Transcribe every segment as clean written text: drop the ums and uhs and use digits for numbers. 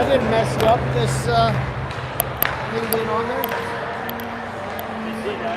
didn't mess it up, this thing being on there. You see that?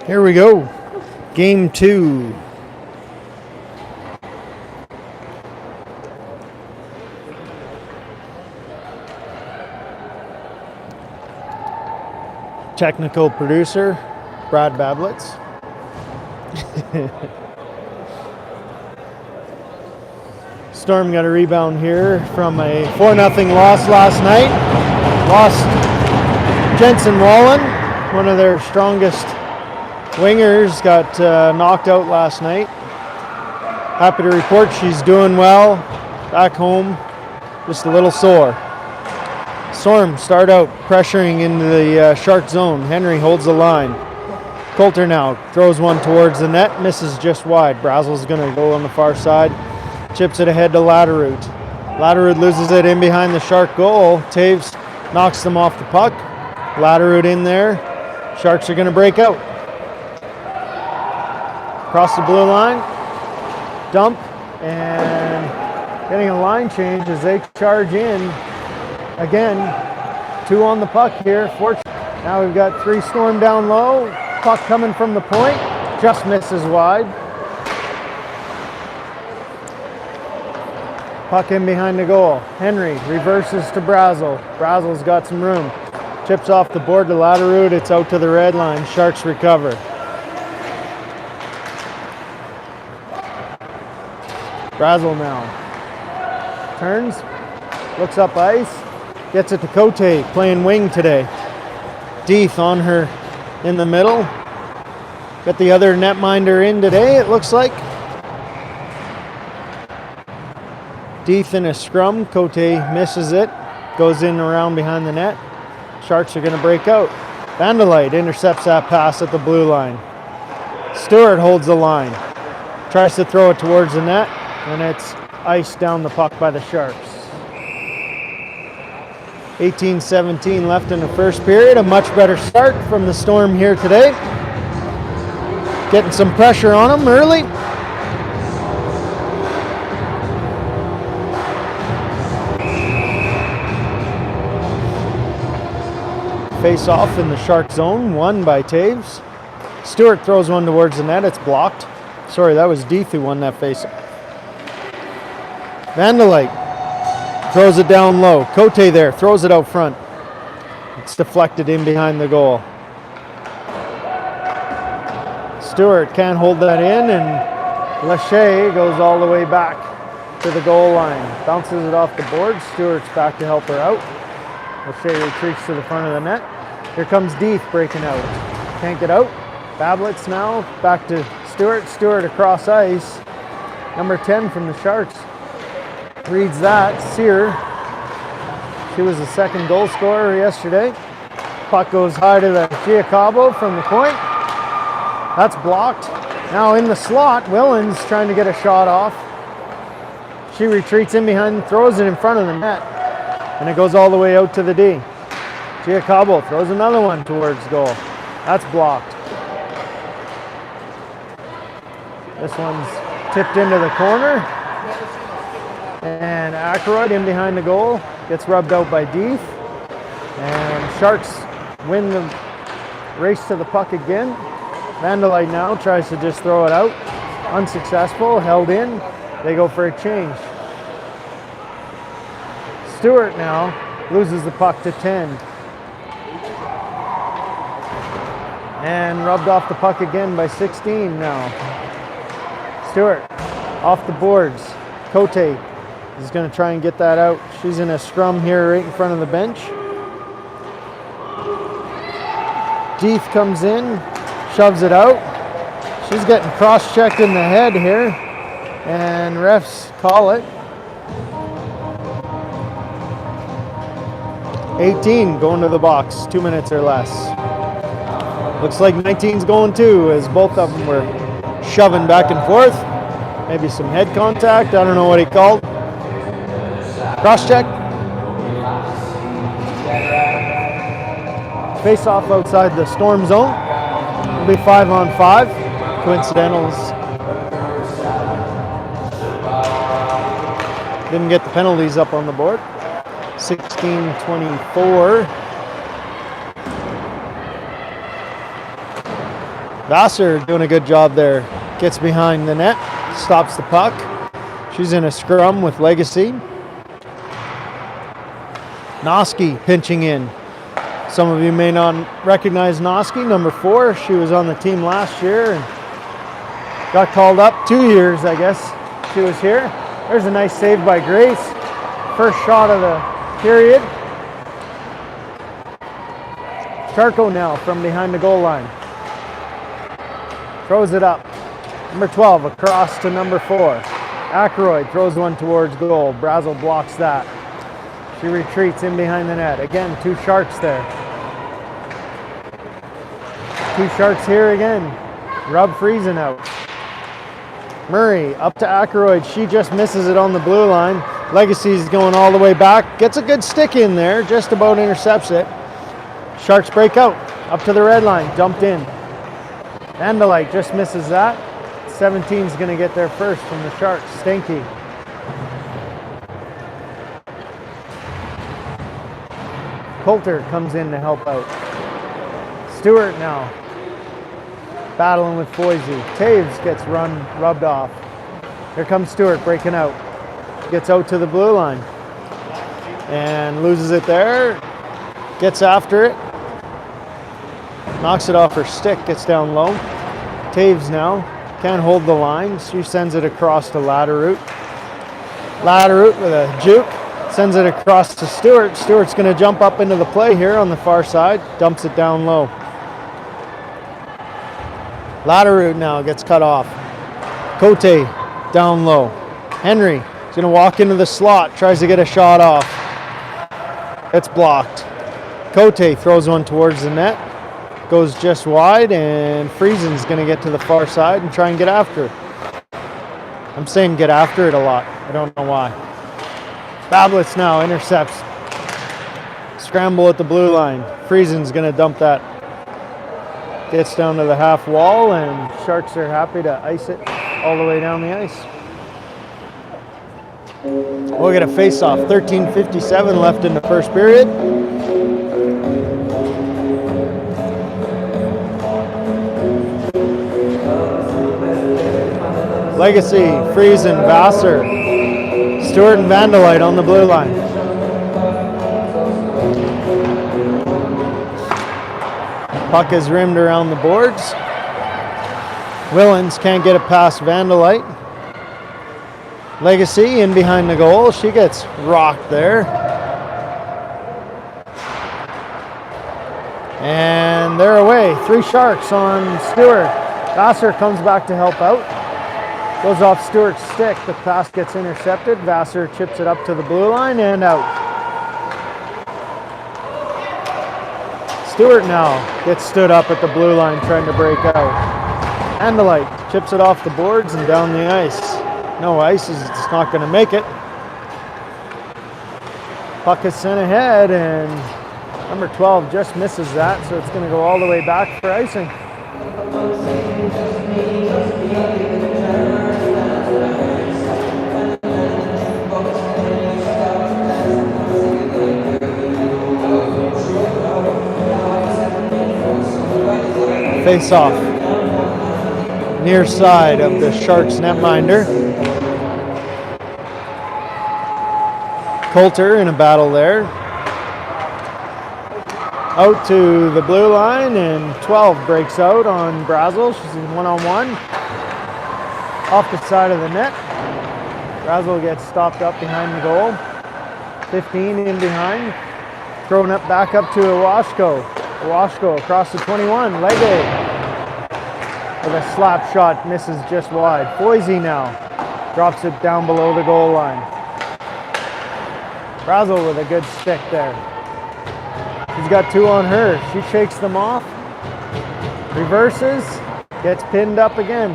Here we go. Game 2. Technical producer, Brad Bablitz. Storm got a rebound here from a 4-0 loss last night. Lost Jensen Wallen, one of their strongest wingers, got knocked out last night. Happy to report she's doing well back home, just a little sore. Storm start out pressuring into the Shark zone. Henry holds the line. Coulter now throws one towards the net, misses just wide. Brazel's going to go on the far side. Chips it ahead to Latterud. Latterud loses it in behind the Shark goal. Taves knocks them off the puck. Latterud in there. Sharks are going to break out. Across the blue line. Dump. And getting a line change as they charge in. Again, 2 on the puck here. Now we've got 3 Storm down low. Puck coming from the point. Just misses wide. Puck in behind the goal. Henry reverses to Brazel. Brazel's got some room. Chips off the board to Latterud. It's out to the red line. Sharks recover. Brazel now. Turns. Looks up ice. Gets it to Cote, playing wing today. Deeth on her in the middle. Got the other netminder in today, it looks like. Deeth in a scrum. Cote misses it. Goes in around behind the net. Sharks are going to break out. Vandelite intercepts that pass at the blue line. Stewart holds the line. Tries to throw it towards the net, and it's iced down the puck by the Sharks. 18-17 left in the first period. A much better start from the Storm here today. Getting some pressure on them early. Face off in the Shark zone, won by Taves. Stewart throws one towards the net, it's blocked. Sorry, that was Deeth who won that face off. Vandelite throws it down low. Cote there, throws it out front. It's deflected in behind the goal. Stewart can't hold that in, and Lachey goes all the way back to the goal line. Bounces it off the board. Stewart's back to help her out. Lachey retreats to the front of the net. Here comes Deeth breaking out. Can't get out. Bablitz now back to Stewart. Stewart across ice. Number 10 from the Sharks reads that. Sear. She was the second goal scorer yesterday. Puck goes high to the Giacabo from the point. That's blocked. Now in the slot, Willens trying to get a shot off. She retreats in behind, throws it in front of the net. And it goes all the way out to the D. Giacabo throws another one towards goal. That's blocked. This one's tipped into the corner. And Ackroyd in behind the goal. Gets rubbed out by Deeth. And Sharks win the race to the puck again. Vandelite now tries to just throw it out. Unsuccessful, held in. They go for a change. Stewart now loses the puck to 10. And rubbed off the puck again by 16 now. Stewart off the boards. Cote is going to try and get that out. She's in a scrum here right in front of the bench. Deeth comes in, shoves it out. She's getting cross-checked in the head here. And refs call it. 18 going to the box, 2 minutes or less. Looks like 19's going too, as both of them were shoving back and forth. Maybe some head contact, I don't know what he called. Cross check. Face off outside the Storm zone. It'll be 5-on-5. Coincidentals. Didn't get the penalties up on the board. 16-24. Vassar doing a good job there. Gets behind the net, stops the puck. She's in a scrum with Legacy. Noski pinching in. Some of you may not recognize Noski, number 4. She was on the team last year and got called up 2 years, I guess. She was here. There's a nice save by Grace. First shot of the period. Charco now from behind the goal line. Throws it up. Number 12 across to number 4. Ackroyd throws one towards goal. Brazel blocks that. She retreats in behind the net. Again, 2 Sharks there. 2 Sharks here again. Rub Friesen out. Murray up to Ackroyd. She just misses it on the blue line. Legacy's going all the way back. Gets a good stick in there. Just about intercepts it. Sharks break out. Up to the red line. Dumped in. Vandelite just misses that. 17's going to get there first from the Sharks. Stanky. Coulter comes in to help out. Stewart now battling with Foisey. Taves gets rubbed off. Here comes Stewart breaking out. Gets out to the blue line and loses it there. Gets after it. Knocks it off her stick. Gets down low. Taves now can't hold the line. She sends it across to Latteroot. Latteroot with a juke. Sends it across to Stewart. Stewart's going to jump up into the play here on the far side. Dumps it down low. Latteroot now gets cut off. Cote down low. Henry is going to walk into the slot. Tries to get a shot off. It's blocked. Cote throws one towards the net. Goes just wide, and Friesen's going to get to the far side and try and get after it. I'm saying get after it a lot. I don't know why. Bablitz now intercepts. Scramble at the blue line. Friesen's going to dump that. Gets down to the half wall, and Sharks are happy to ice it all the way down the ice. We'll get a face-off. 13:57 left in the first period. Legacy, Friesen, Vassar, Stewart and Vandelite on the blue line. Puck is rimmed around the boards. Willens can't get it past Vandelite. Legacy in behind the goal. She gets rocked there. And they're away. 3 Sharks on Stewart. Vassar comes back to help out. Goes off Stewart's stick. The pass gets intercepted. Vassar chips it up to the blue line and out. Stewart now gets stood up at the blue line trying to break out. Vandelite chips it off the boards and down the ice. No ice, it's not going to make it. Puck is sent ahead and number 12 just misses that, so it's going to go all the way back for icing. Face off. Near side of the Sharks netminder. Coulter in a battle there. Out to the blue line, and 12 breaks out on Brazel. She's in one-on-one. Off the side of the net. Brazel gets stopped up behind the goal. 15 in behind. Thrown up back up to Iwashko. Iwashko across the 21. Legge with a slap shot, misses just wide. Foisey now drops it down below the goal line. Brazel with a good stick there. She's got 2 on her. She shakes them off. Reverses. Gets pinned up again.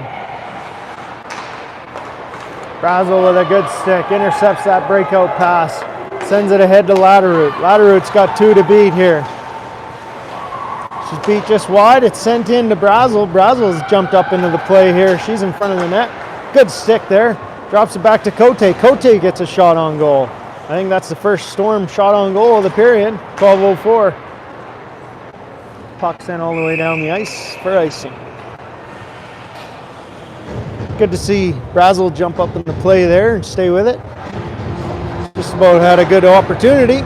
Brazel with a good stick. Intercepts that breakout pass. Sends it ahead to Latteroot. Latteroot's got 2 to beat here. She's beat just wide. It's sent in to Brazel. Brazel's jumped up into the play here. She's in front of the net. Good stick there. Drops it back to Cote. Cote gets a shot on goal. I think that's the first Storm shot on goal of the period. 12:04. Puck sent all the way down the ice for icing. Good to see Brazel jump up in the play there and stay with it. Just about had a good opportunity.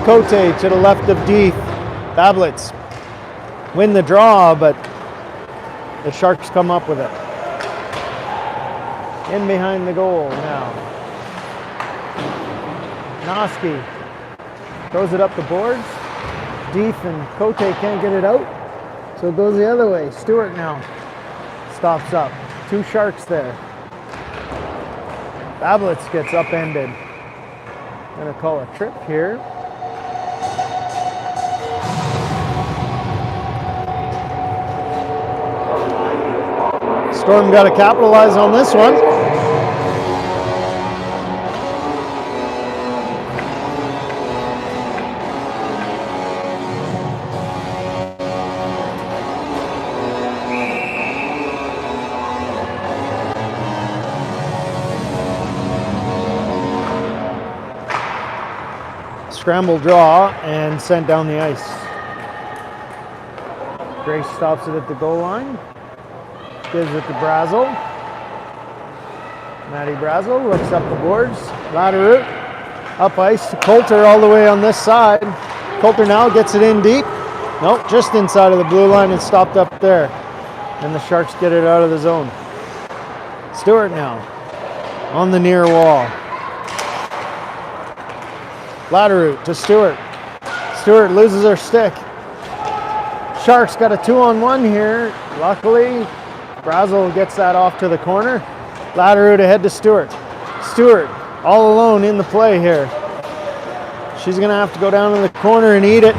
Cote to the left of Deeth. Bablitz win the draw, but the Sharks come up with it. In behind the goal now. Noski throws it up the boards. Deeth and Cote can't get it out, so it goes the other way. Stewart now stops up. 2 Sharks there. Bablitz gets upended. Gonna call a trip here. Storm got to capitalize on this one. Scramble draw and sent down the ice. Grace stops it at the goal line. Gives it to Brazel. Matty Brazel looks up the boards. Latteroot up ice to Coulter all the way on this side. Coulter now gets it in deep. Nope, just inside of the blue line and stopped up there. And the Sharks get it out of the zone. Stewart now on the near wall. Latteroot to Stewart. Stewart loses her stick. Sharks got a 2-on-1 here. Luckily, Brazel gets that off to the corner. Latteroot ahead to Stewart. Stewart all alone in the play here. She's gonna have to go down in the corner and eat it.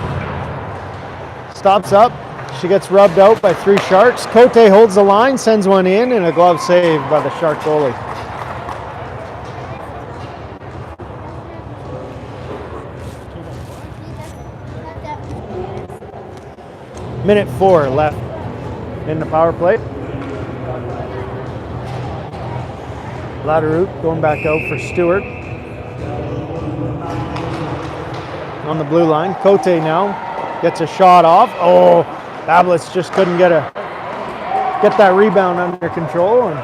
Stops up. She gets rubbed out by 3 Sharks. Cote holds the line, sends one in, and a glove save by the Shark goalie. Minute 4 left in the power play. Latteroot going back out for Stewart. On the blue line. Cote now gets a shot off. Oh, Bablitz just couldn't get that rebound under control, and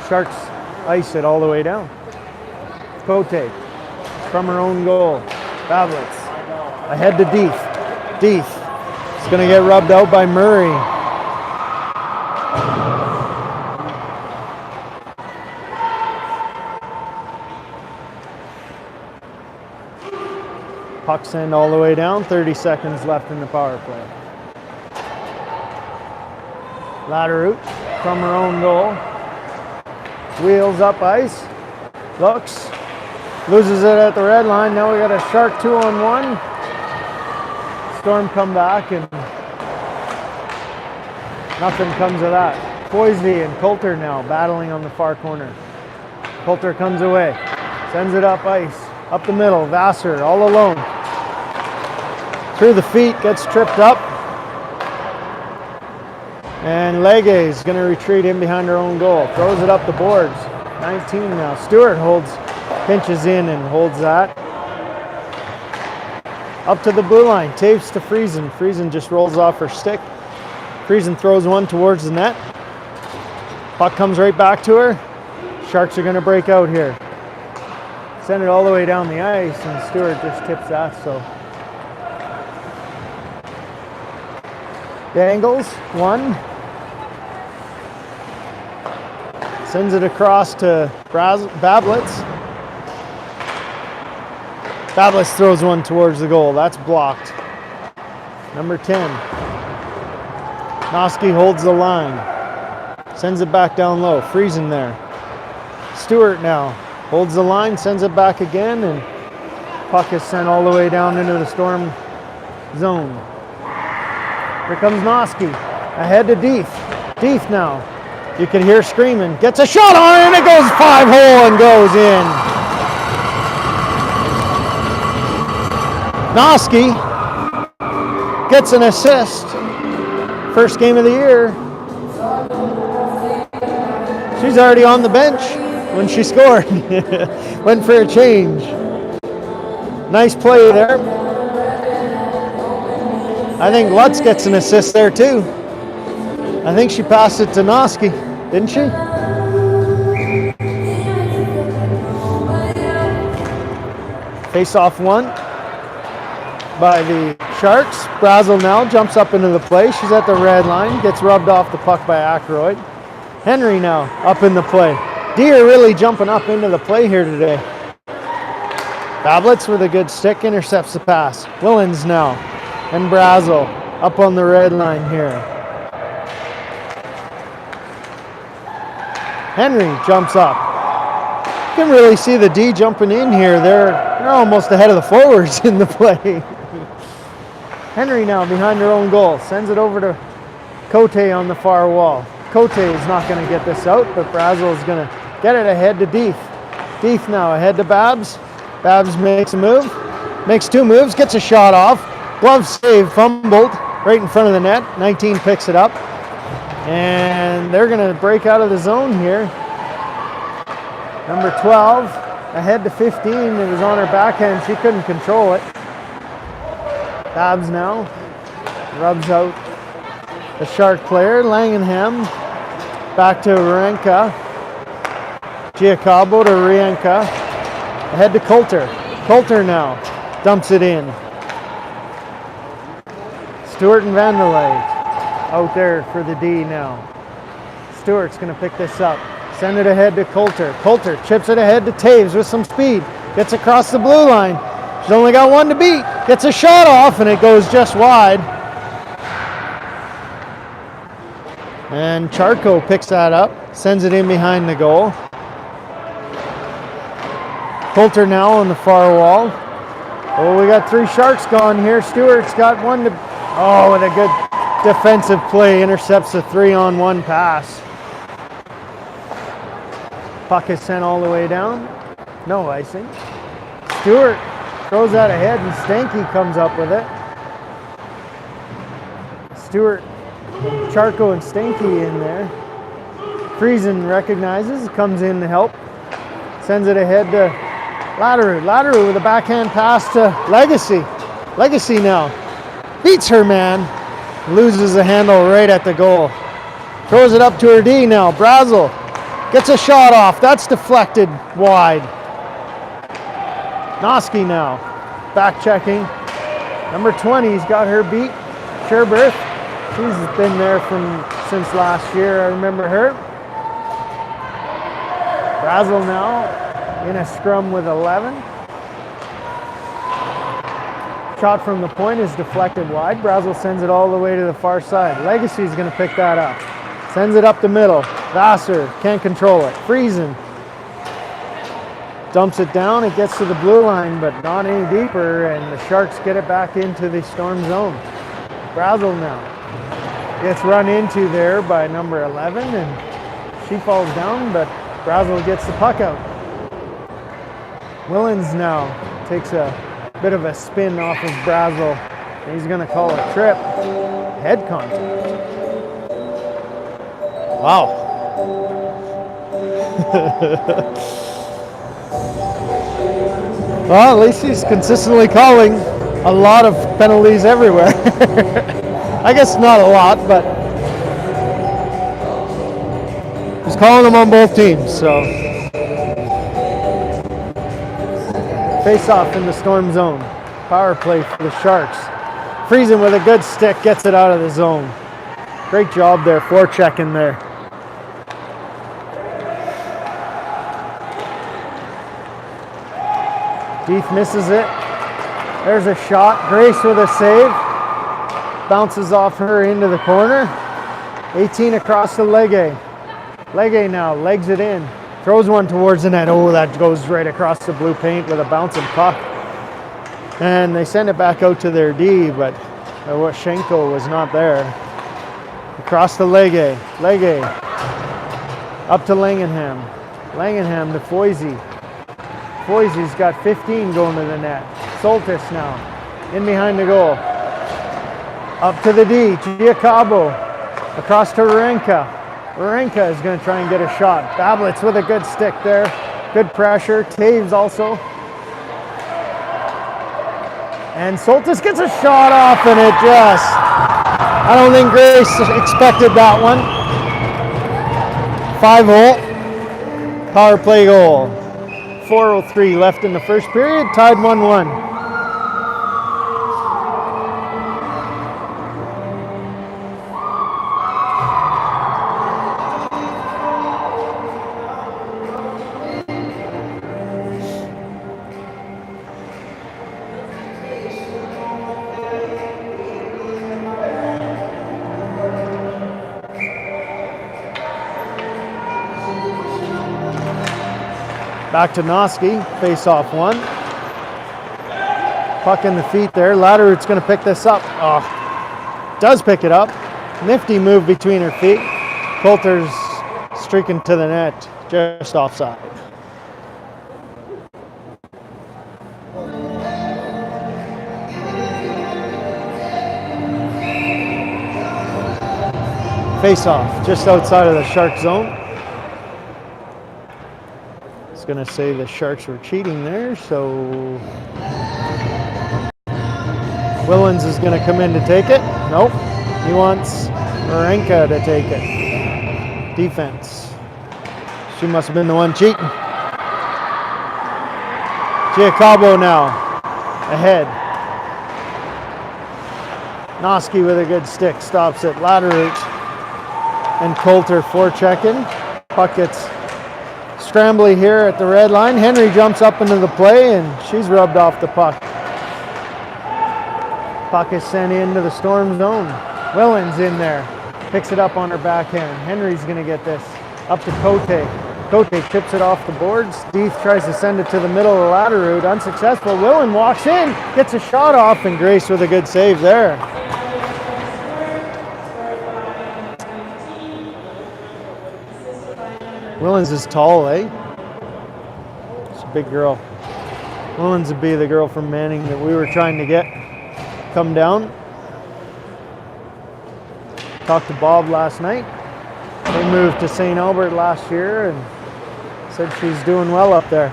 Sharks ice it all the way down. Cote from her own goal. Bablitz ahead to Deeth. Deeth is going to get rubbed out by Murray. Puck send all the way down. 30 seconds left in the power play. Latteroot from her own goal. Wheels up ice. Looks. Loses it at the red line. Now we got a Shark 2-on-1. Storm come back and nothing comes of that. Poisey and Coulter now battling on the far corner. Coulter comes away. Sends it up ice. Up the middle. Vassar all alone. Through the feet. Gets tripped up. And Legge is going to retreat in behind her own goal. Throws it up the boards. 19 now. Stewart pinches in and holds that. Up to the blue line. Tapes to Friesen. Friesen just rolls off her stick. Friesen throws one towards the net. Puck comes right back to her. Sharks are going to break out here. Send it all the way down the ice, and Stewart just tips that. So Dangles, one. Sends it across to Bablitz. Bablitz throws one towards the goal. That's blocked. Number 10. Noski holds the line. Sends it back down low. Friesen there. Stewart now holds the line, sends it back again, and puck is sent all the way down into the Storm zone. Here comes Noski. Ahead to Deeth. Deeth now. You can hear screaming. Gets a shot on it, and it goes 5-hole and goes in. Noski gets an assist. First game of the year. She's already on the bench when she scored. Went for a change. Nice play there. I think Lutz gets an assist there too. I think she passed it to Noski, didn't she? Face off one by the Sharks. Brazel now jumps up into the play. She's at the red line, gets rubbed off the puck by Ackroyd. Henry now up in the play. Deer really jumping up into the play here today. Bablitz with a good stick intercepts the pass. Willens now and Brazel up on the red line here. Henry jumps up. You can really see the D jumping in here. They're almost ahead of the forwards in the play. Henry now behind her own goal. Sends it over to Cote on the far wall. Cote is not going to get this out, but Brazel is going to get it ahead to Deeth. Deeth now ahead to Babs. Babs makes a move. Makes two moves. Gets a shot off. Glove save. Fumbled right in front of the net. 19 picks it up. And they're going to break out of the zone here. Number 12 ahead to 15. It was on her backhand. She couldn't control it. Babs now rubs out the Shark player. Langenham back to Renka. Giacabo to Rienka. Ahead to Coulter. Coulter now dumps it in. Stewart and Vanderlei out there for the D now. Stewart's going to pick this up. Send it ahead to Coulter. Coulter chips it ahead to Taves with some speed. Gets across the blue line. She's only got one to beat. Gets a shot off and it goes just wide. And Charco picks that up. Sends it in behind the goal. Coulter now on the far wall. Oh, we got three Sharks gone here. Stewart's got one to... Oh, with a good defensive play. Intercepts the 3-on-1 pass. Puck is sent all the way down. No icing. Stewart throws that ahead and Stanky comes up with it. Stewart, Charco and Stanky in there. Friesen recognizes, comes in to help. Sends it ahead to Latteru. Latteru with a backhand pass to Legacy. Legacy now beats her man. Loses the handle right at the goal. Throws it up to her D now. Brazel gets a shot off. That's deflected wide. Noski now back checking. Number 20's got her beat. Sherberth. She's been there since last year. I remember her. Brazel now in a scrum with 11. Shot from the point is deflected wide. Brazel sends it all the way to the far side. Legacy's going to pick that up. Sends it up the middle. Vassar can't control it. Friesen dumps it down. It gets to the blue line, but not any deeper, and the Sharks get it back into the Storm zone. Brazel now gets run into there by number 11, and she falls down, but Brazel gets the puck out. Willens now takes a bit of a spin off of Brazel. He's going to call a trip. Head contact. Wow. Well, at least he's consistently calling a lot of penalties everywhere. I guess not a lot, but he's calling them on both teams, so. Face off in the Storm zone. Power play for the Sharks. Friesen with a good stick gets it out of the zone. Great job there, forechecking there. Deeth misses it. There's a shot. Grace with a save. Bounces off her into the corner. 18 across to Legge. Legge now legs it in. Throws one towards the net. Oh, that goes right across the blue paint with a bouncing puck. And they send it back out to their D, but Washenko was not there. Across to Legge. Legge up to Langenham. Langenham to Foisey. Foisey's got 15 going to the net. Soltis now in behind the goal. Up to the D. Giacabo. Across to Renka. Renka is going to try and get a shot. Bablitz with a good stick there. Good pressure. Taves also. And Soltis gets a shot off, and it just, I don't think Grace expected that one. 5-hole power play goal. 4:03 left in the first period, tied 1-1. Back to Noski, face off one. Puck in the feet there. Latteroot's going to pick this up. Oh, does pick it up. Nifty move between her feet. Coulter's streaking to the net, just offside. Face off, just outside of the Shark zone. Going to say the Sharks were cheating there, so Willens is going to come in to take it. Nope, he wants Marenka to take it. Defense. She must have been the one cheating. Giacabo now ahead. Noski with a good stick stops it. Latteroot and Coulter forechecking. Puck gets scrambly here at the red line. Henry jumps up into the play, and she's rubbed off the puck. Puck is sent into the Storm zone. Willens in there. Picks it up on her backhand. Henry's going to get this. Up to Cote. Cote chips it off the boards. Deeth tries to send it to the middle of Latteroot. Unsuccessful. Willen walks in. Gets a shot off, and Grace with a good save there. Willens is tall, eh? She's a big girl. Willens would be the girl from Manning that we were trying to get come down. Talked to Bob last night. They moved to St. Albert last year and said she's doing well up there.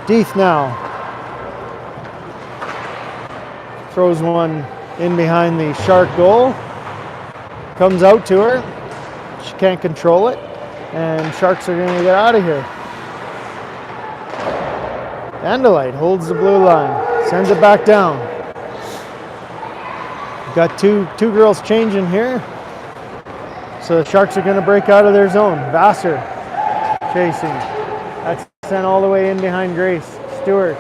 Deeth now. Throws one in behind the Shark goal. Comes out to her. She can't control it, and Sharks are going to get out of here. Vandelite holds the blue line, sends it back down. Got two girls changing here, so the Sharks are going to break out of their zone. Vassar chasing. That's sent all the way in behind Grace. Stewart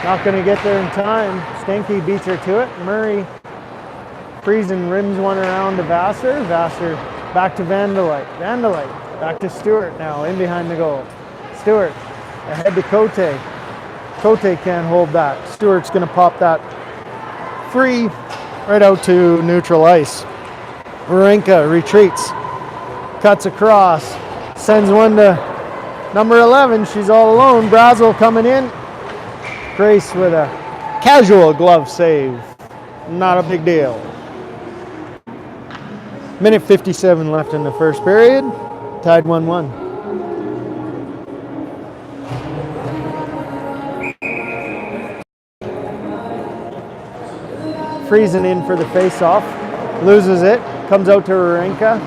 not going to get there in time. Stanky beats her to it. Murray Friesen rims one around to Vassar. Vassar back to Vandelite. Vandelite back to Stewart now, in behind the goal. Stewart ahead to Cote. Cote can't hold that. Stewart's going to pop that free right out to neutral ice. Marenka retreats, cuts across, sends one to number 11. She's all alone. Brazel coming in. Grace with a casual glove save. Not a big deal. Minute 57 left in the first period. Tied 1-1. Friesen in for the face-off. Loses it. Comes out to Marenka.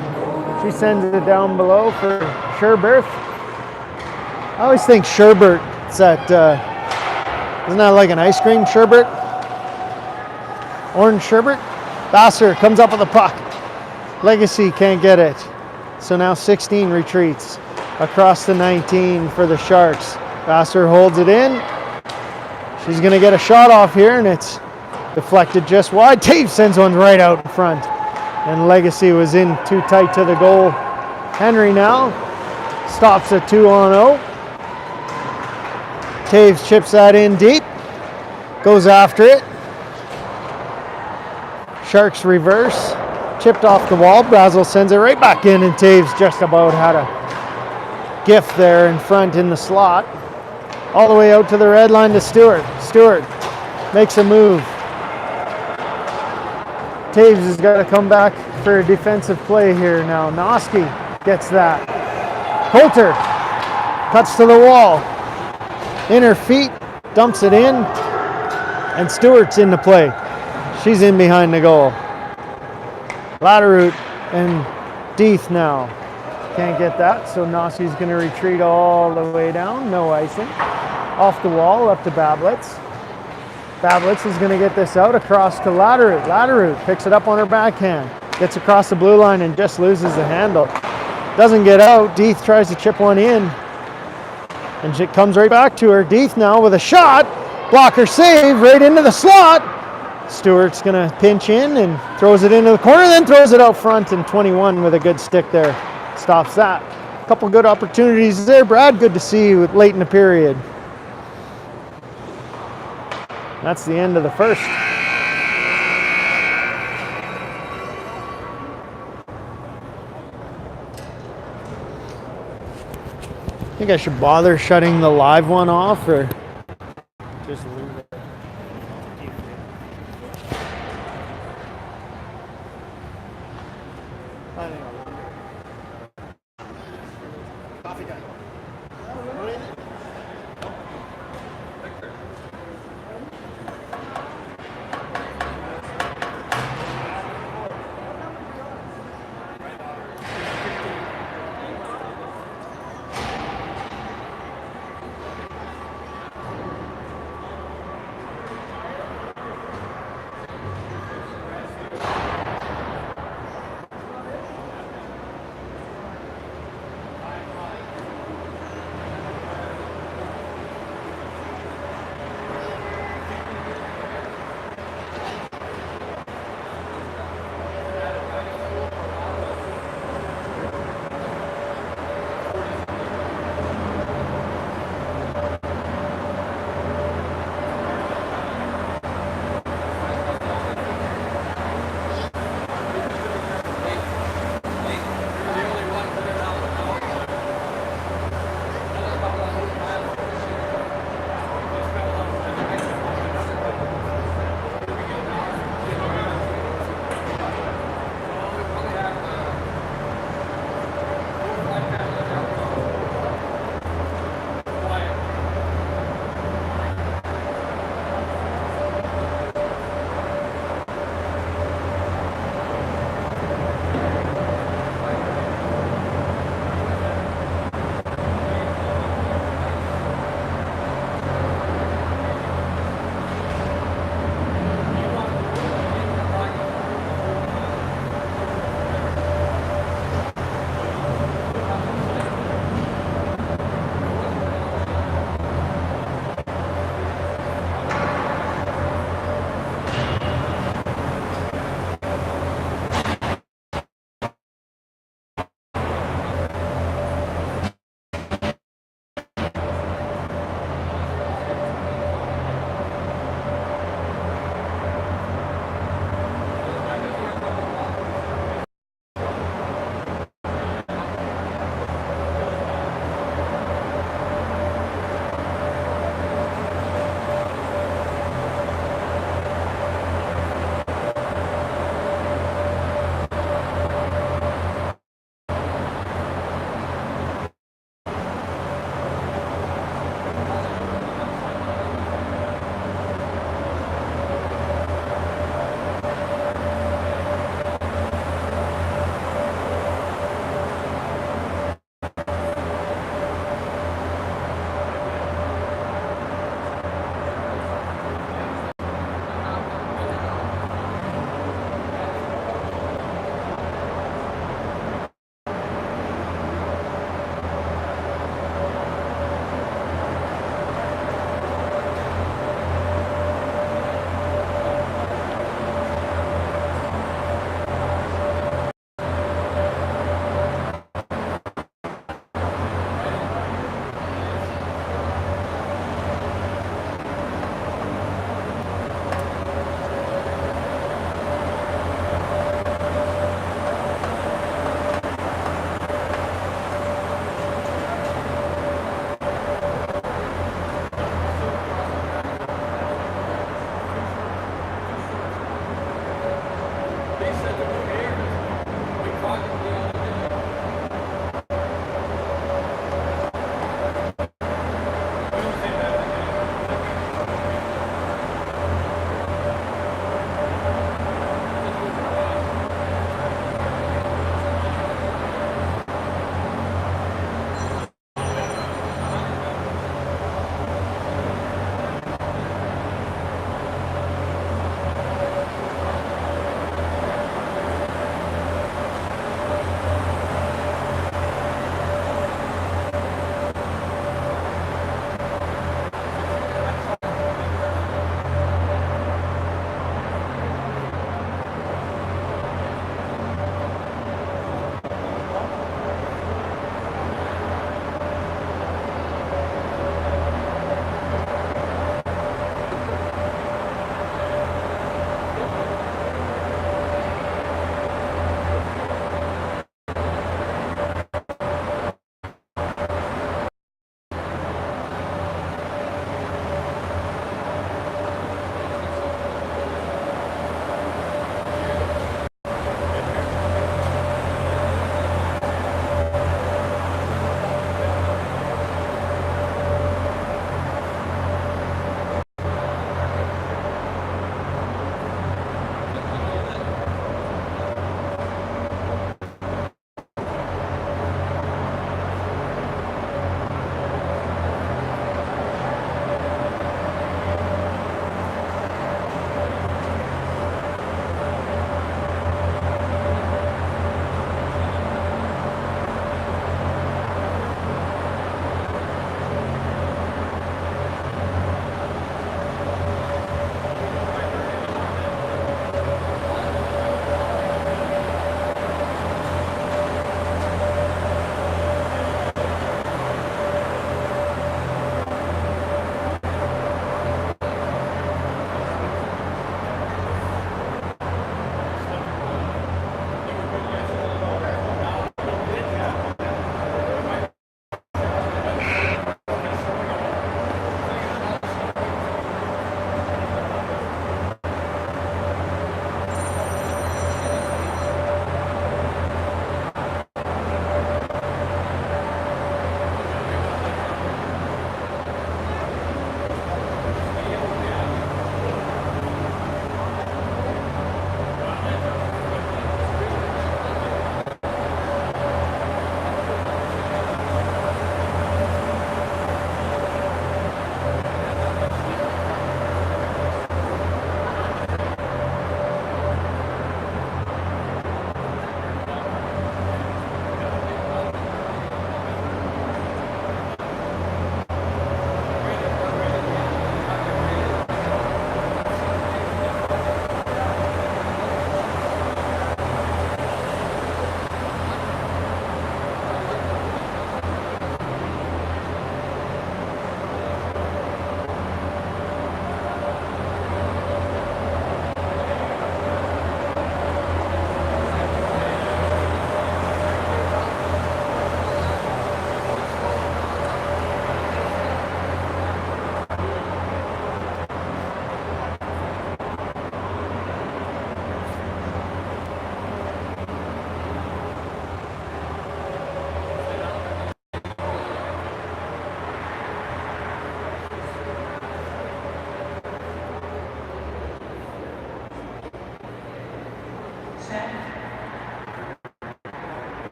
She sends it down below for Sherbert. I always think Sherbert's at, isn't that like an ice cream, Sherbert? Orange Sherbert? Vassar comes up with the puck. Legacy can't get it. So now 16 retreats across the 19 for the Sharks. Vassar holds it in. She's going to get a shot off here, and it's deflected just wide. Taves sends one right out in front. And Legacy was in too tight to the goal. Henry now stops a 2-on-0. Taves chips that in deep. Goes after it. Sharks reverse. Chipped off the wall. Brazel sends it right back in, and Taves just about had a gift there in front in the slot. All the way out to the red line to Stewart. Stewart makes a move. Taves has got to come back for a defensive play here now. Noski gets that. Coulter cuts to the wall. In her feet, dumps it in. And Stewart's in the play. She's in behind the goal. Latterroot and Deeth now. Can't get that, so Nossie's going to retreat all the way down. No icing. Off the wall, up to Bablitz. Bablitz is going to get this out across to Latterroot. Latterroot picks it up on her backhand. Gets across the blue line and just loses the handle. Doesn't get out. Deeth tries to chip one in. And she comes right back to her. Deeth now with a shot. Blocker save right into the slot. Stewart's going to pinch in and throws it into the corner, then throws it out front, and 21 with a good stick there stops that. A couple good opportunities there, Brad. Good to see you late in the period. That's the end of the first. I think I should bother shutting the live one off or just leave it. I think I'll leave it. Coffee guy.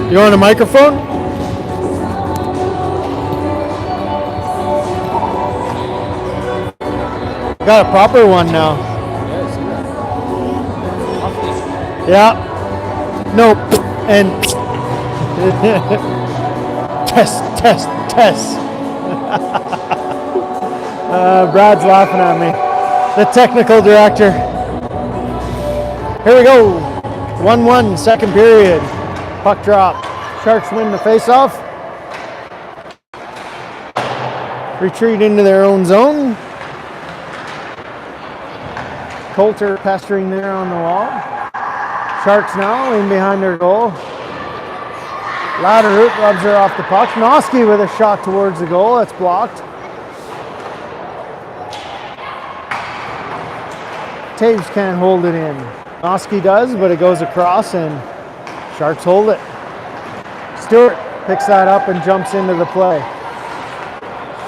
You want a microphone? Got a proper one now. Yeah. Nope. And test. Brad's laughing at me. The technical director. Here we go. 1-1, second period. Puck drop. Sharks win the faceoff. Retreat into their own zone. Coulter pestering there on the wall. Sharks now in behind their goal. Ladderhoot rubs her off the puck. Noski with a shot towards the goal. That's blocked. Taves can't hold it in. Noski does, but it goes across and Sharks hold it. Stewart picks that up and jumps into the play.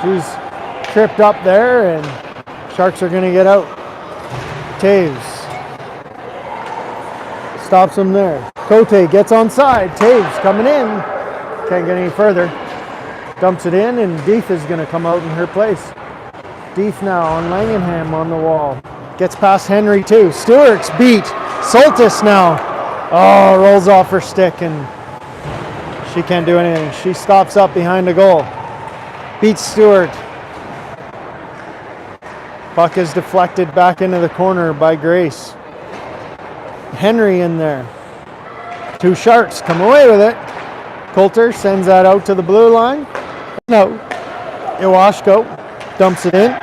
She's tripped up there and Sharks are going to get out. Taves stops him there. Cote gets onside. Taves coming in. Can't get any further. Dumps it in and Deeth is going to come out in her place. Deeth now on Langenham on the wall. Gets past Henry too. Stewart's beat. Soltis now. Oh, rolls off her stick and she can't do anything. She stops up behind the goal. Beats Stewart. Puck is deflected back into the corner by Grace. Henry in there. Two Sharks come away with it. Coulter sends that out to the blue line. No. Iwashko dumps it in.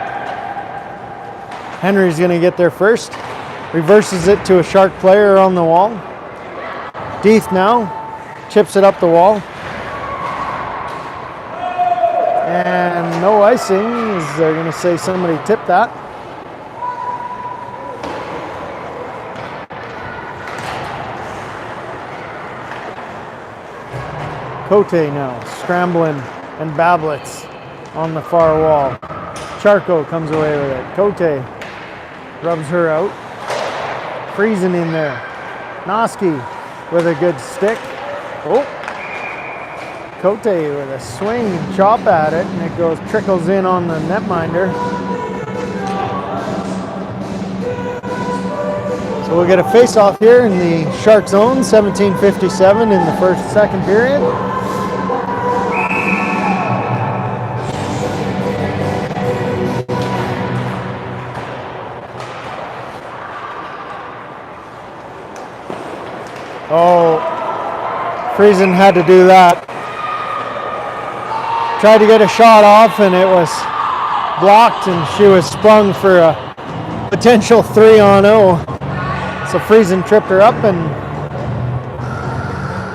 Henry's going to get there first. Reverses it to a Shark player on the wall. Deeth now chips it up the wall. And no icing, as they're going to say somebody tipped that. Cote now scrambling and Bablitz on the far wall. Charco comes away with it. Cote rubs her out. Freezing in there. Noski with a good stick. Oh. Cote with a swing and chop at it, and it trickles in on the netminder. So we'll get a face-off here in the Shark zone, 17:57 in the second period. Oh, Friesen had to do that. Tried to get a shot off and it was blocked and she was sprung for a potential 3-on-0. So Friesen tripped her up and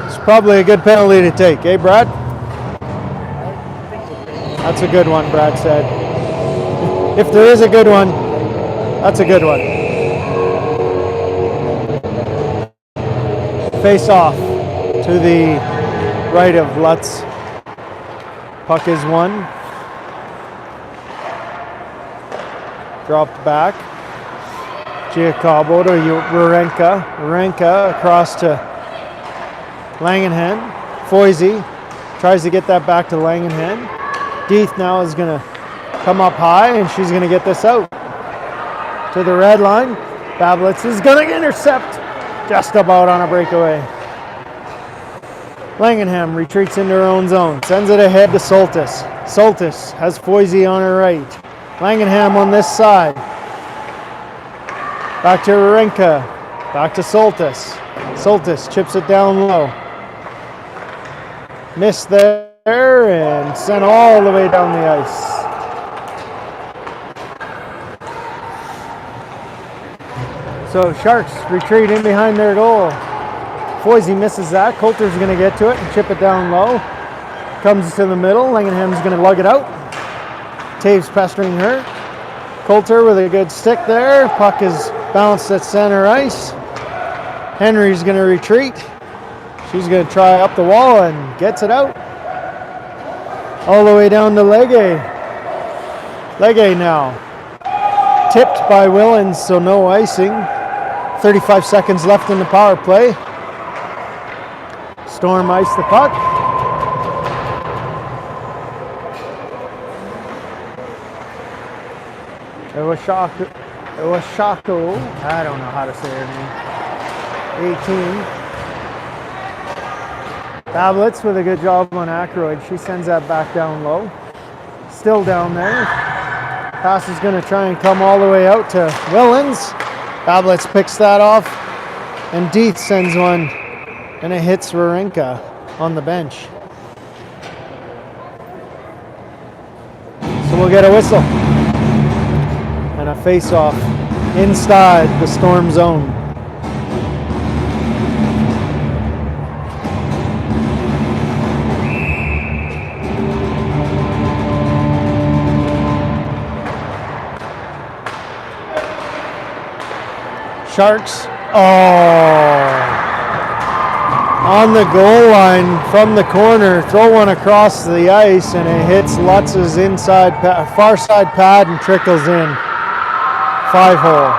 it's probably a good penalty to take, eh Brad? That's a good one, Brad said. If there is a good one, that's a good one. Face off to the right of Lutz. Puck is won. Dropped back. Giacobo to Warenka. Warenka across to Langenhen. Foisey tries to get that back to Langenhen. Deeth now is going to come up high and she's going to get this out. To the red line. Bablitz is going to intercept. Just about on a breakaway. Langenham retreats into her own zone. Sends it ahead to Soltis. Soltis has Foisey on her right. Langenham on this side. Back to Warenka. Back to Soltis. Soltis chips it down low. Missed there and sent all the way down the ice. So Sharks retreat in behind their goal. Foisey misses that. Coulter's going to get to it and chip it down low. Comes to the middle. Langenham's going to lug it out. Taves pestering her. Coulter with a good stick there. Puck is bounced at center ice. Henry's going to retreat. She's going to try up the wall and gets it out. All the way down to Legge. Legge now. Tipped by Willens, so no icing. 35 seconds left in the power play. Storm iced the puck. Iwashako, I don't know how to say her name. 18. Tablets with a good job on Ackroyd. She sends that back down low. Still down there. Pass is going to try and come all the way out to Willens. Tablets picks that off. And Deeth sends one. And it hits Wawrinka on the bench. So we'll get a whistle. And a face-off inside the Storm zone. Sharks, on the goal line from the corner, throw one across the ice and it hits Lutz's inside, far side pad and trickles in. 5-hole.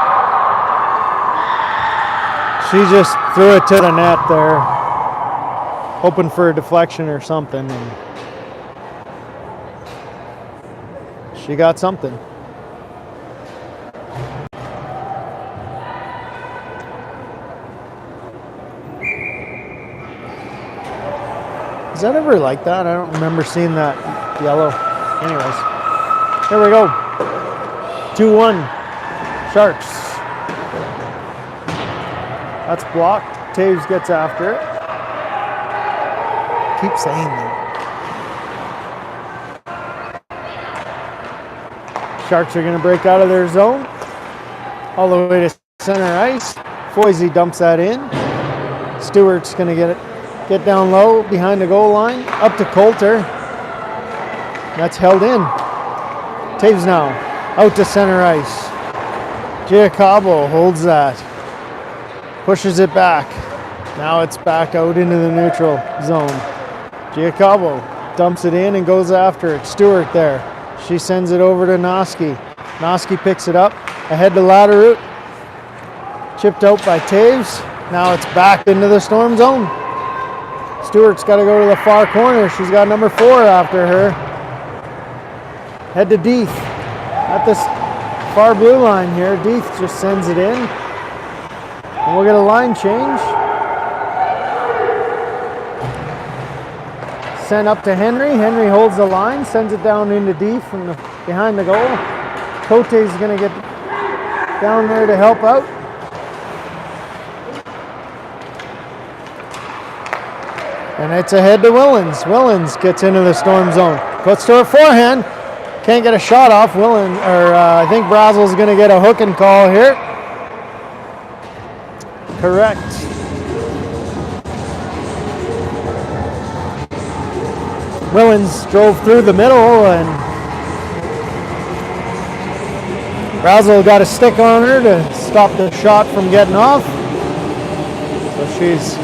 She just threw it to the net there, hoping for a deflection or something, and she got something. Is that ever like that? I don't remember seeing that yellow. Anyways, here we go. 2-1. Sharks. That's blocked. Taves gets after it. Keep saying that. Sharks are going to break out of their zone. All the way to center ice. Foisey dumps that in. Stewart's going to get down low behind the goal line. Up to Coulter. That's held in. Taves now. Out to center ice. Giacabo holds that. Pushes it back. Now it's back out into the neutral zone. Giacabo dumps it in and goes after it. Stewart there. She sends it over to Noski. Noski picks it up. Ahead to Latteroute. Chipped out by Taves. Now it's back into the Storm zone. Stewart's got to go to the far corner. She's got number 4 after her. Head to Deeth. At this far blue line here. Deeth just sends it in. And we'll get a line change. Sent up to Henry. Henry holds the line, sends it down into Deeth from behind the goal. Cote's going to get down there to help out. And it's ahead to Willens. Willens gets into the Storm zone. Puts to her forehand. Can't get a shot off. I think Brazel's going to get a hooking call here. Correct. Willens drove through the middle and Brazel got a stick on her to stop the shot from getting off. So she's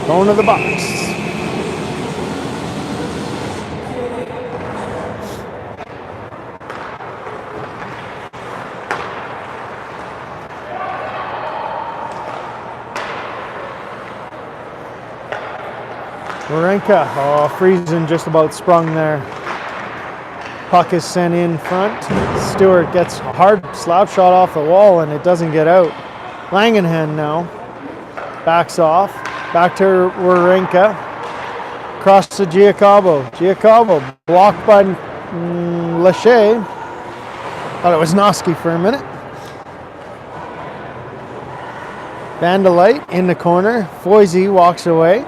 going to the box. Wawrinka, Friesen just about sprung there. Puck is sent in front. Stewart gets a hard slap shot off the wall and it doesn't get out. Langenhan now backs off. Back to Wawrinka. Cross to Giacabo. Giacabo blocked by Lachey. Thought it was Noski for a minute. Vandalite in the corner. Foisey walks away.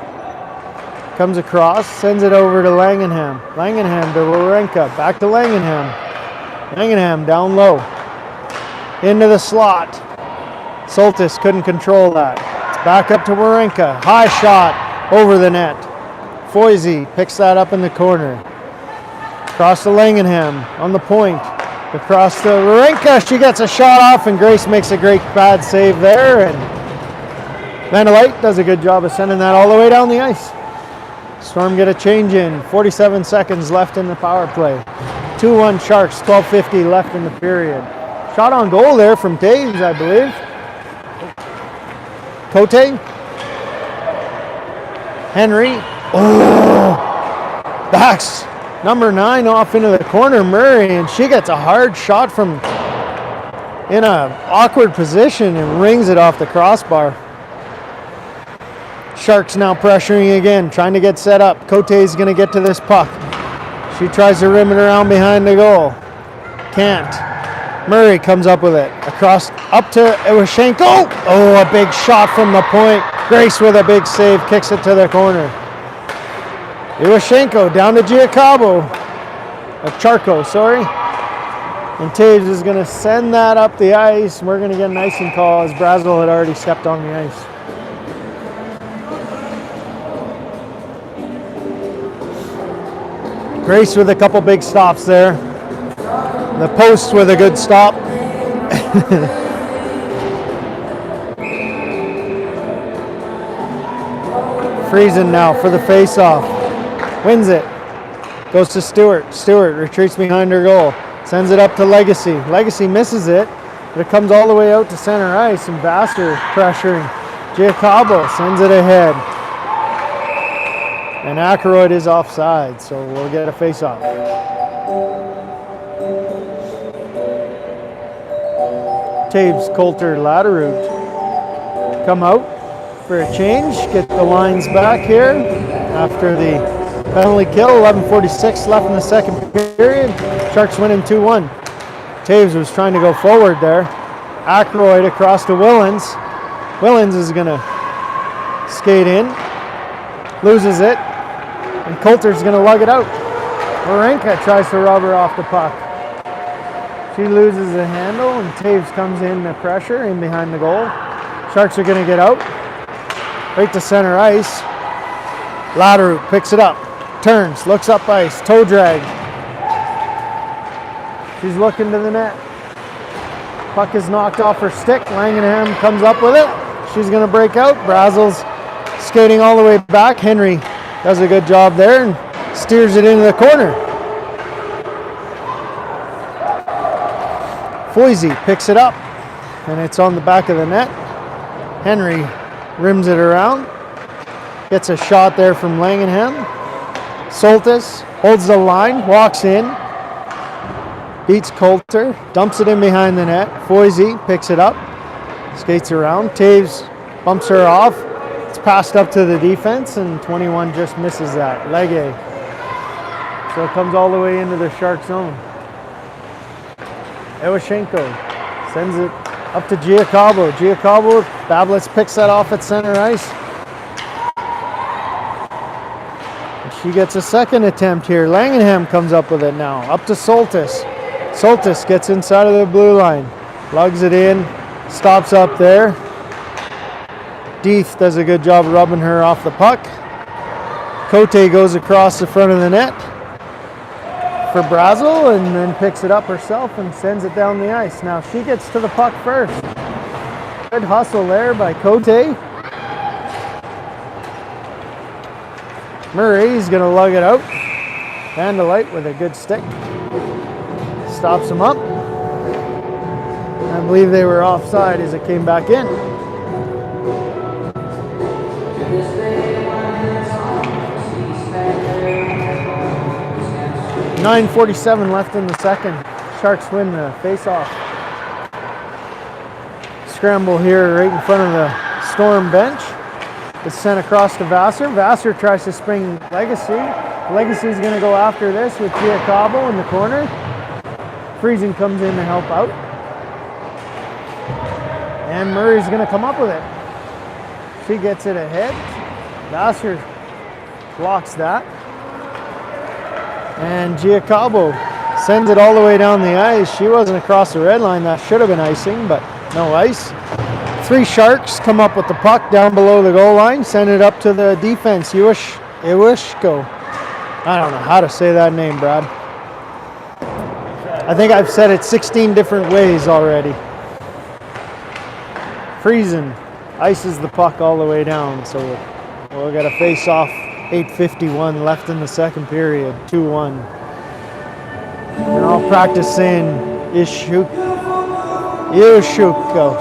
Comes across, sends it over to Langenham. Langenham to Wawrinka. Back to Langenham. Langenham down low. Into the slot. Soltis couldn't control that. Back up to Wawrinka. High shot over the net. Foisey picks that up in the corner. Across to Langenham on the point. Across to Wawrinka. She gets a shot off and Grace makes a great bad save there. And Vandalite does a good job of sending that all the way down the ice. Storm get a change in. 47 seconds left in the power play. 2-1 Sharks. 12:50 left in the period. Shot on goal there from Taves, I believe. Cote. Henry. Oh, backs number 9 off into the corner, Murray, and she gets a hard shot from in a awkward position and rings it off the crossbar. Sharks now pressuring again, trying to get set up. Cote's going to get to this puck. She tries to rim it around behind the goal. Can't. Murray comes up with it. Across, up to Iwashenko. Oh, a big shot from the point. Grace with a big save, kicks it to the corner. Iwashenko down to Giacabo. Charco, sorry. And Taves is going to send that up the ice. We're going to get an icing call as Brazel had already stepped on the ice. Grace with a couple big stops there. The post with a good stop. Friesen now for the face-off. Wins it. Goes to Stewart. Stewart retreats behind her goal. Sends it up to Legacy. Legacy misses it, but it comes all the way out to center ice, and Vassar pressuring. Giacabo sends it ahead. And Aykroyd is offside, so we'll get a face-off. Taves, Coulter, Latterroot come out for a change. Get the lines back here after the penalty kill. 11:46 left in the second period. Sharks winning 2-1. Taves was trying to go forward there. Aykroyd across to Willens. Willens is going to skate in. Loses it. And Coulter's going to lug it out. Marenka tries to rub her off the puck. She loses the handle, and Taves comes in the pressure in behind the goal. Sharks are going to get out. Right to center ice. Latterroot picks it up. Turns, looks up ice. Toe drag. She's looking to the net. Puck is knocked off her stick. Langenham comes up with it. She's going to break out. Brazel's skating all the way back. Henry does a good job there and steers it into the corner. Foisey picks it up, and it's on the back of the net. Henry rims it around. Gets a shot there from Langenham. Soltis holds the line, walks in, beats Coulter, dumps it in behind the net. Foisey picks it up, skates around. Taves bumps her off. It's passed up to the defense, and 21 just misses that. Legge. So it comes all the way into the Shark zone. Iwashenko sends it up to Giacabo. Giacabo, Bablitz picks that off at center ice. And she gets a second attempt here. Langenham comes up with it now. Up to Soltis. Soltis gets inside of the blue line. Lugs it in. Stops up there. Deeth does a good job rubbing her off the puck. Cote goes across the front of the net for Brazel, and then picks it up herself and sends it down the ice. Now she gets to the puck first. Good hustle there by Cote. Murray's going to lug it out. Vandalite with a good stick. Stops him up. I believe they were offside as it came back in. .9:47 left in the second. Sharks win the face-off. Scramble here right in front of the Storm bench. It's sent across to Vassar. Vassar tries to spring Legacy. Legacy's going to go after this with Giacabo in the corner. Friesen comes in to help out. And Murray's going to come up with it. She gets it ahead. Vassar blocks that. And Giacabo sends it all the way down the ice. She wasn't across the red line. That should have been icing, but no ice. 3 Sharks come up with the puck down below the goal line. Send it up to the defense. Iwashko. I don't know how to say that name, Brad. I think I've said it 16 different ways already. Friesen ices the puck all the way down, so we'll get a face-off. 8:51 left in the second period, 2-1. And I'll practice saying Iwashko.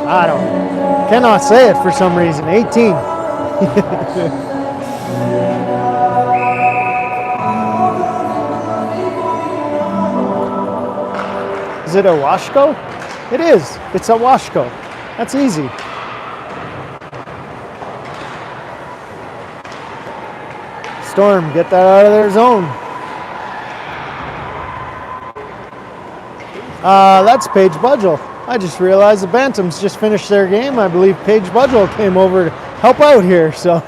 I cannot say it for some reason. 18. Is it a Washko? It is. It's a Washko. That's easy. Storm, get that out of their zone. That's Paige Budgel. I just realized the Bantams just finished their game. I believe Paige Budgel came over to help out here, so.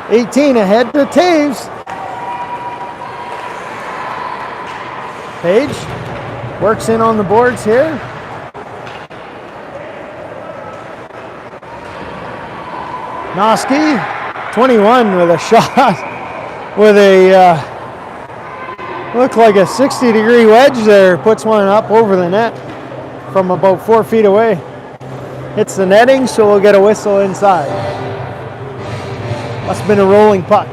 18 ahead to Taves. Paige works in on the boards here. Noski, 21 with a shot with a looked like a 60-degree wedge there. Puts one up over the net from about 4 feet away. Hits the netting, so we'll get a whistle inside. Must have been a rolling puck.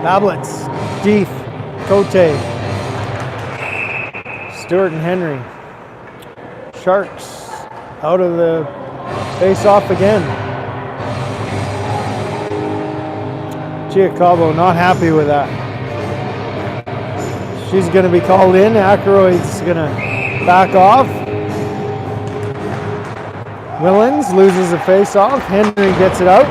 Tablets, Deef, Cote, Stewart and Henry. Sharks out of the face-off again. Giacabo not happy with that. She's going to be called in. Ackroyd's going to back off. Willens loses a face-off. Henry gets it out.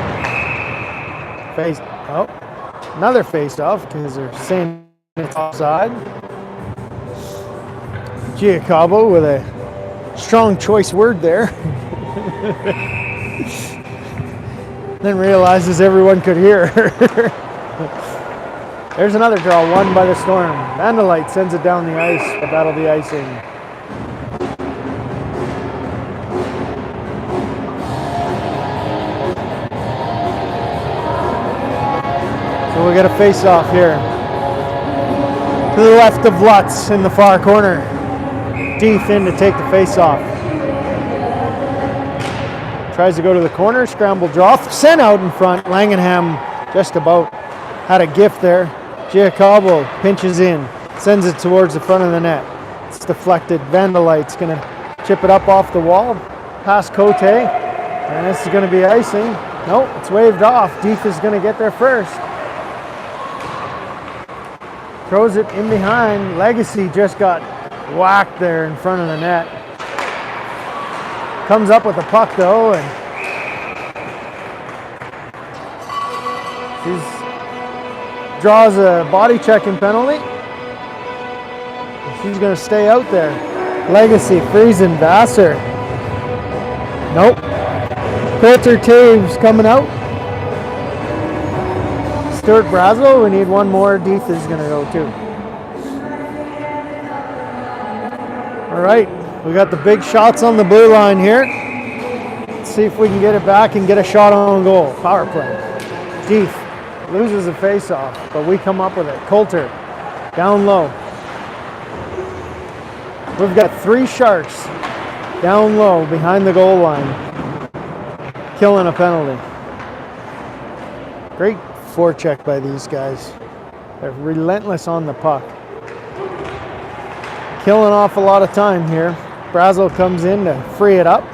Another face-off because they're saying it's offside. Giacabo with a strong choice word there. Then realizes everyone could hear. There's another draw, won by the Storm. Vandalite sends it down the ice, but that'll be icing. So we get a face-off here. To the left of Lutz in the far corner. Deef in to take the face-off. Tries to go to the corner, scramble draw, sent out in front. Langenham just about had a gift there. Giacabo pinches in, sends it towards the front of the net. It's deflected. Vandalite's going to chip it up off the wall, past Cote, and this is going to be icing. Nope, it's waved off. Deef is going to get there first. Throws it in behind. Legacy just got whacked there in front of the net. Comes up with the puck though, and she draws a body checking penalty. She's going to stay out there. Legacy, Friesen, Vassar. Nope. Coulter, Taves coming out. Stuart Brazel, we need one more. Deef is going to go too. All right, we got the big shots on the blue line here. Let's see if we can get it back and get a shot on goal. Power play. Deef loses a face-off, but we come up with it. Coulter, down low. We've got 3 Sharks down low behind the goal line, killing a penalty. Great forecheck by these guys. They're relentless on the puck. Killing off a lot of time here. Brazel comes in to free it up.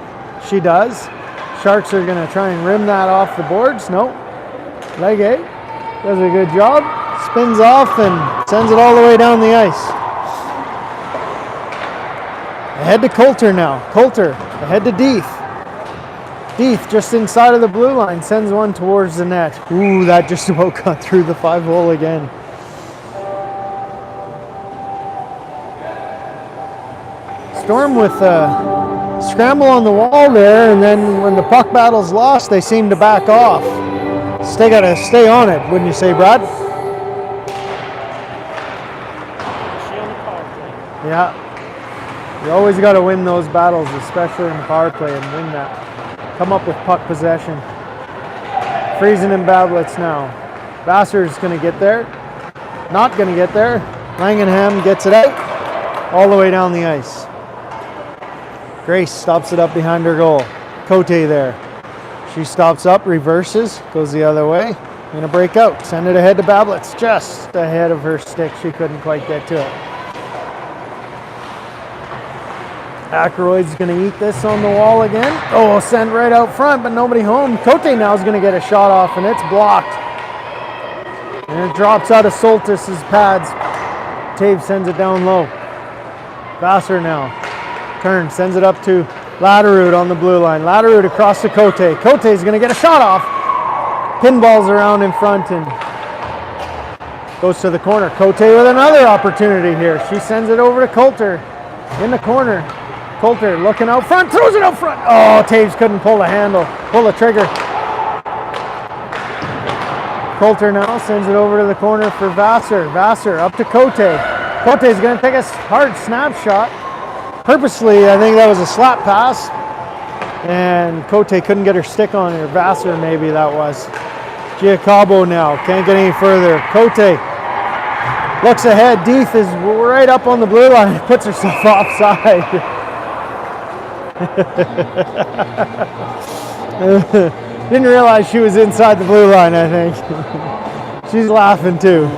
She does. Sharks are going to try and rim that off the boards. Nope. Legge does a good job. Spins off and sends it all the way down the ice. Ahead to Coulter now. Coulter ahead to Deef. Deef just inside of the blue line sends one towards the net. Ooh, that just about got through the 5-hole again. Storm with a scramble on the wall there, and then when the puck battle's lost, they seem to back off. So they gotta stay on it, wouldn't you say, Brad? Yeah. You always got to win those battles, especially in the power play, and win that. Come up with puck possession. Friesen and Bablitz now. Vassar's going to get there. Not going to get there. Langenham gets it out. All the way down the ice. Grace stops it up behind her goal. Cote there. She stops up, reverses, goes the other way. Going to break out. Send it ahead to Bablitz. Just ahead of her stick. She couldn't quite get to it. Ackroyd's going to eat this on the wall again. Oh, sent right out front, but nobody home. Cote now is going to get a shot off, and it's blocked. And it drops out of Soltis's pads. Taves sends it down low. Vassar now. Turns, sends it up to Latterud on the blue line. Latterud across to Cote. Cote is going to get a shot off. Pinballs around in front and goes to the corner. Cote with another opportunity here. She sends it over to Coulter in the corner. Coulter looking out front, throws it out front. Oh, Taves couldn't pull the handle, pull the trigger. Coulter now sends it over to the corner for Vassar. Vassar up to Cote. Cote is going to take a hard snapshot. Purposely, I think that was a slap pass. And Cote couldn't get her stick on her. Vassar maybe that was. Giacabo now, can't get any further. Cote looks ahead. Deeth is right up on the blue line. Puts herself offside. Didn't realize she was inside the blue line, I think. She's laughing too.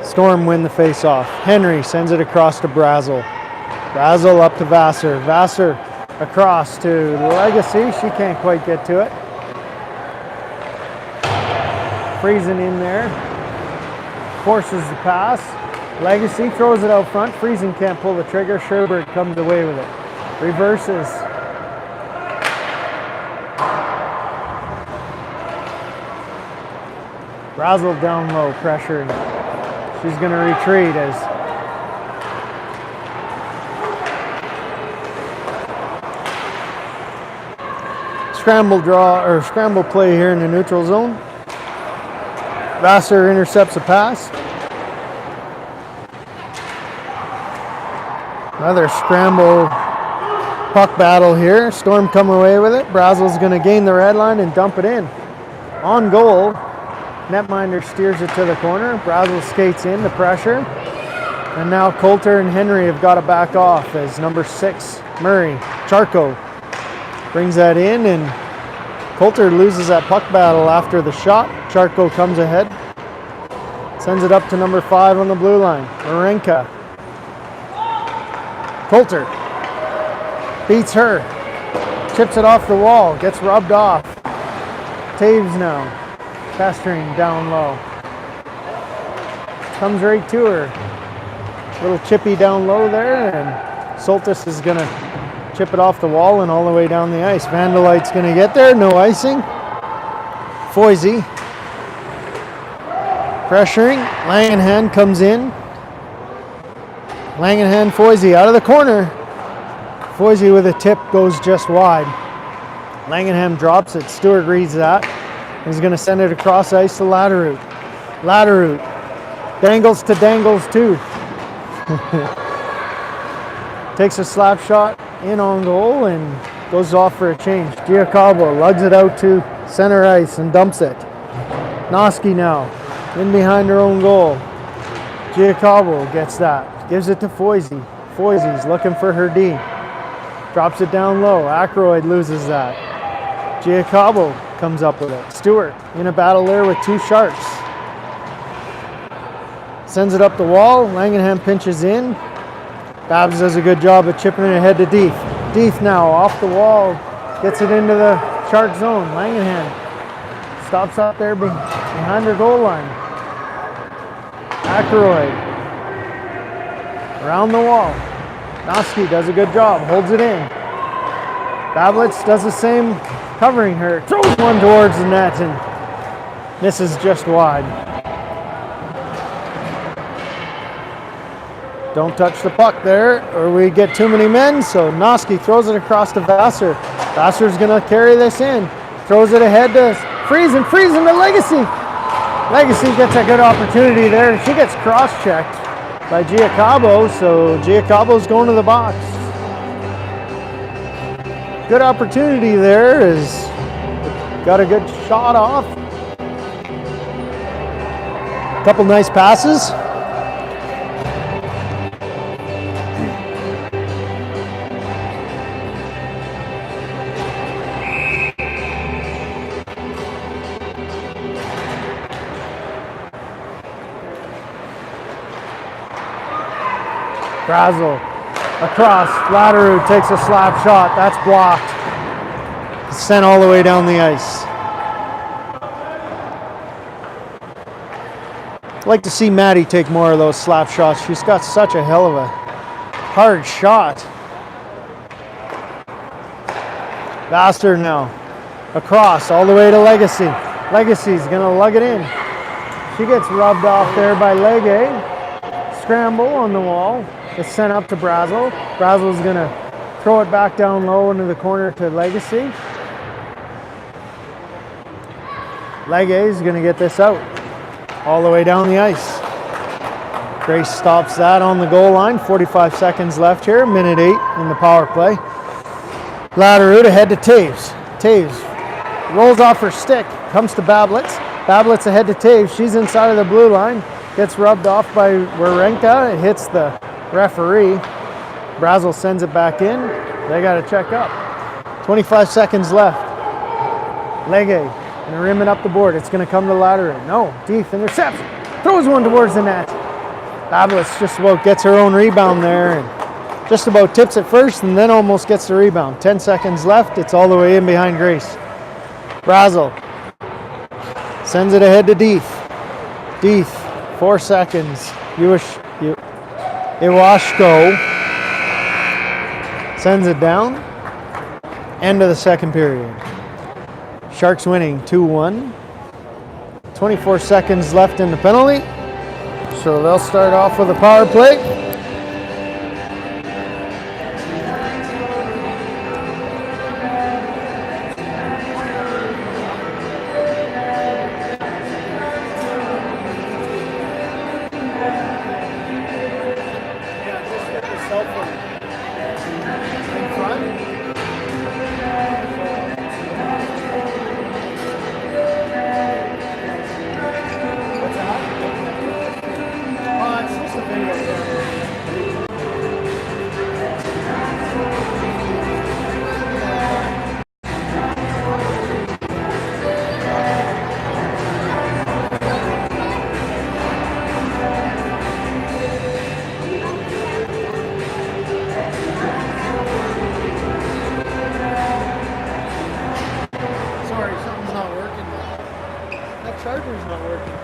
Storm win the face-off. Henry sends it across to Brazel. Brazel up to Vassar. Vassar across to Legacy. She can't quite get to it. Friesen in there. Forces the pass. Legacy throws it out front. Friesen can't pull the trigger. Sherbert comes away with it. Reverses. Brazel down low, pressured. She's going to retreat as scramble play here in the neutral zone. Vassar intercepts a pass. Another scramble puck battle here. Storm come away with it. Brazel's going to gain the red line and dump it in. On goal. Netminder steers it to the corner. Brazel skates in, the pressure. And now Coulter and Henry have got to back off as number 6, Murray, Charco, brings that in, and Coulter loses that puck battle after the shot. Charco comes ahead. Sends it up to number 5 on the blue line, Marenka. Coulter beats her. Chips it off the wall, gets rubbed off. Taves now. Pestering down low. Comes right to her. Little chippy down low there, and Soltis is going to chip it off the wall and all the way down the ice. Vandalite's going to get there, no icing. Foisey pressuring. Langenhan comes in. Langenhan, Foisey out of the corner. Foisey with a tip goes just wide. Langenham drops it. Stewart reads that. He's going to send it across ice to Latterud. Latterud dangles to Dangles too. Takes a slap shot in on goal and goes off for a change. Giacabo lugs it out to center ice and dumps it. Noski now in behind her own goal. Giacabo gets that. Gives it to Foisey. Foisey's looking for her D. Drops it down low. Ackroyd loses that. Giacabo comes up with it. Stewart in a battle there with 2 Sharks. Sends it up the wall. Langenham pinches in. Babs does a good job of chipping it ahead to Deeth. Deeth now off the wall. Gets it into the Shark zone. Langenham stops up there behind her goal line. Ackroyd around the wall. Noski does a good job. Holds it in. Bablitz does the same, covering her. Throws one towards the net and misses just wide. Don't touch the puck there or we get too many men, so Noski throws it across to Vassar. Vassar's going to carry this in. Throws it ahead to Friesen. Friesen to Legacy. Legacy gets a good opportunity there. She gets cross-checked by Giacabo, so Giacabo's going to the box. Good opportunity there, is got a good shot off. Couple nice passes. Brazel across. Laderoute takes a slap shot. That's blocked. Sent all the way down the ice. I'd like to see Maddie take more of those slap shots. She's got such a hell of a hard shot. Faster now. Across all the way to Legacy. Legacy's gonna lug it in. She gets rubbed off there by Legge. Scramble on the wall. It's sent up to Brazel. Brazel's gonna throw it back down low into the corner to Legacy. Legge's gonna get this out all the way down the ice. Grace stops that on the goal line. 45 seconds left here. Minute 8 in the power play. Laderoute ahead to Taves. Taves rolls off her stick. Comes to Bablitz. Bablitz ahead to Taves. She's inside of the blue line. Gets rubbed off by Warenka. It hits the referee. Brazel sends it back in. They got to check up. 25 seconds left. Legge and rim it up the board. It's going to come to Laderoute. No, Deef intercepts. Throws one towards the net. Bablitz just about gets her own rebound there and just about tips it first and then almost gets the rebound. 10 seconds left. It's all the way in behind Grace. Brazel sends it ahead to Deef. Deef, 4 seconds. Iwashko sends it down. End of the second period. Sharks winning 2-1. 24 seconds left in the penalty. So they'll start off with a power play. Sorry, something's not working. That charger's not working.